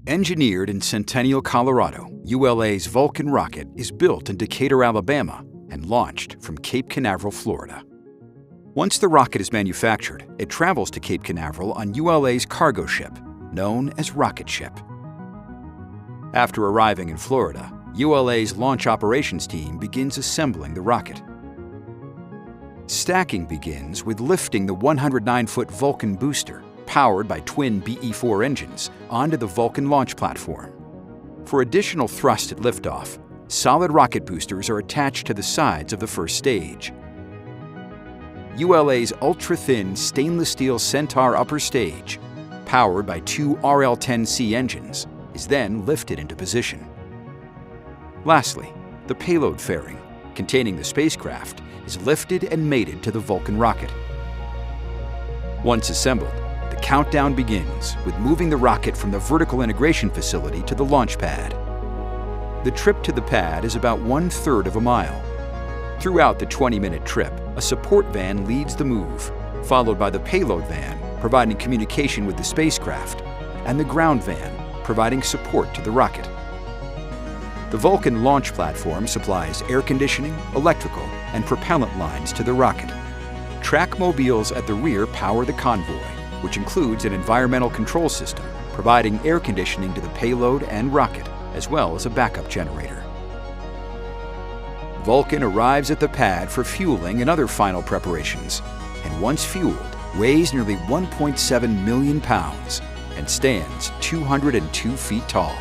Engineered in Centennial, Colorado, ULA's Vulcan rocket is built in Decatur, Alabama, and launched from Cape Canaveral, Florida. Once the rocket is manufactured, it travels to Cape Canaveral on ULA's cargo ship, known as Rocket Ship. After arriving in Florida, ULA's launch operations team begins assembling the rocket. Stacking begins with lifting the 109-foot Vulcan booster, powered by twin BE-4 engines, onto the Vulcan launch platform. For additional thrust at liftoff, solid rocket boosters are attached to the sides of the first stage. ULA's ultra-thin stainless steel Centaur upper stage, powered by two RL-10C engines, is then lifted into position. Lastly, the payload fairing, containing the spacecraft, is lifted and mated to the Vulcan rocket. Once assembled, the countdown begins with moving the rocket from the vertical integration facility to the launch pad. The trip to the pad is about 1/3 of a mile. Throughout the 20-minute trip, a support van leads the move, followed by the payload van, providing communication with the spacecraft, and the ground van, providing support to the rocket. The Vulcan launch platform supplies air conditioning, electrical, and propellant lines to the rocket. Track mobiles at the rear power the convoy, which includes an environmental control system, providing air conditioning to the payload and rocket, as well as a backup generator. Vulcan arrives at the pad for fueling and other final preparations, and once fueled, weighs nearly 1.7 million pounds and stands 202 feet tall.